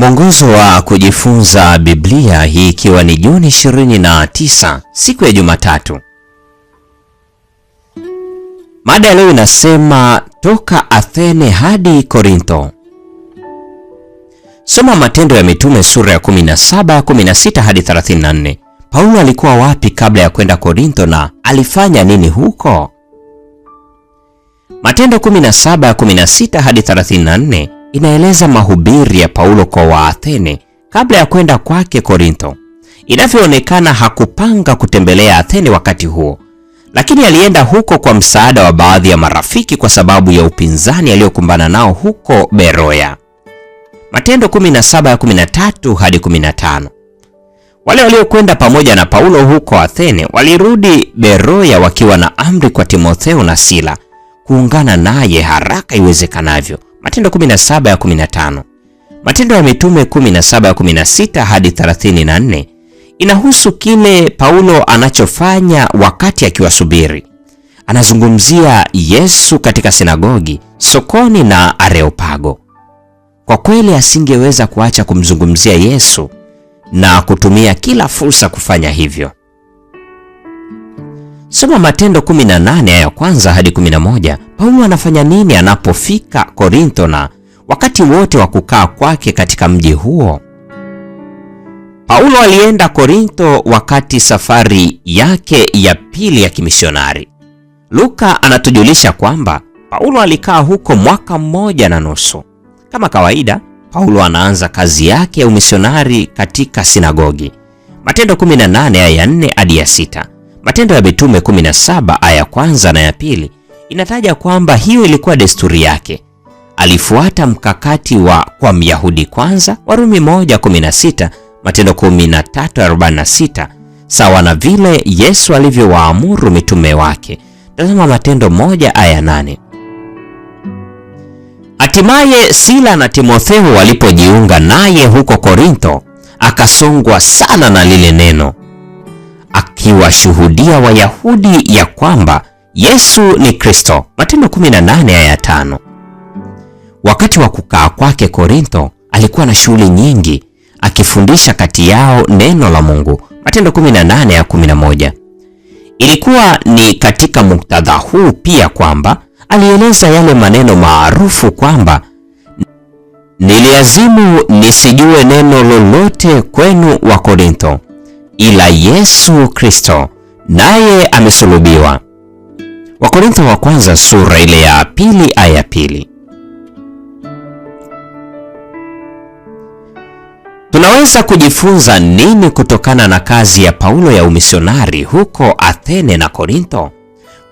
Mwongozo wa kujifunza Biblia, hii ikiwa ni Juni 29, siku ya Jumatatu. Mada ya leo inasema toka Athene hadi Korintho. Soma Matendo ya Mitume sura ya 17, 16 hadi 34. Paulo alikuwa wapi kabla ya kwenda Korintho na alifanya nini huko? Matendo 17, 16 hadi 34 inaeleza mahubiri ya Paulo kwa Waathene kabla ya kwenda kwake Korintho. Inavyoonekana hakupanga kutembelea Athene wakati huo, lakini alienda huko kwa msaada wa baadhi ya marafiki kwa sababu ya upinzani aliyokumbana nao huko Beroya. Matendo 17, 13 hadi 15. Wale waliokwenda pamoja na Paulo huko Athene walirudi Beroya wakiwa na amri kwa Timotheo na Sila kuungana naye haraka iwezekanavyo. Matendo 17, 15. Matendo ya Mitume 17, 16 hadi 34 inahusu kile Paulo anachofanya wakati akiwasubiri. Anazungumzia Yesu katika sinagogi, sokoni na Areopago. Kwa kweli asingeweza kuacha kumzungumzia Yesu na kutumia kila fursa kufanya hivyo. Soma Matendo 18 aya ya kwanza hadi 11. Paulo anafanya nini anapofika Korintho na wakati wote wa kukaa kwake katika mji huo? Paulo alienda Korintho wakati safari yake ya pili ya kimisionari. Luka anatujulisha kwamba Paulo alikaa huko mwaka 1.5. Kama kawaida, Paulo anaanza kazi yake ya umisionari katika sinagogi. Matendo 18 aya ya 4 hadi ya 6. Matendo ya Mitume 17 aya ya kwanza na ya pili inataja kwamba hiyo ilikuwa desturi yake. Alifuata mkakati wa kwa Myahudi kwanza, Warumi 1:16, Matendo 13:46, sawa na vile Yesu alivyowaamuru mitume wake. Tazama Matendo 1 aya 8. Hatimaye Sila na Timotheo walipojiunga naye huko Korintho, akasongwa sana na lile neno, akiwashuhudia Wayahudi ya kwamba Yesu ni Kristo. Matendo 18 aya 5. Wakati wa kukaa kwake Korintho, alikuwa na shughuli nyingi, akifundisha kati yao neno la Mungu. Matendo 18 aya 11. Ilikuwa ni katika muktadha huu pia kwamba alieleza yale maneno maarufu kwamba niliazimu nisijue neno lolote kwenu wa Korintho ila Yesu Kristo naye amesulubiwa. Wakorintho wa kwanza sura ile ya pili aya pili. Tunaweza kujifunza nini kutokana na kazi ya Paulo ya umisionari huko Athene na Korintho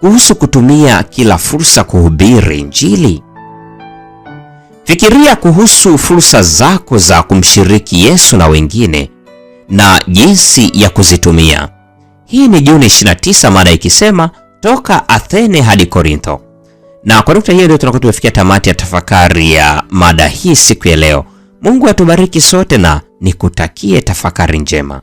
kuhusu kutumia kila fursa kuhubiri Injili? Fikiria kuhusu fursa zako za kumshiriki Yesu na wengine na jinsi ya kuzitumia. Hii ni Juni 29, mada ikisema toka Athene hadi Korintho. Na kwa nukta hiyo ndio tunakuwa tumefikia tamati ya tafakari ya mada hii siku ya leo. Mungu atubariki sote na nikutakie tafakari njema.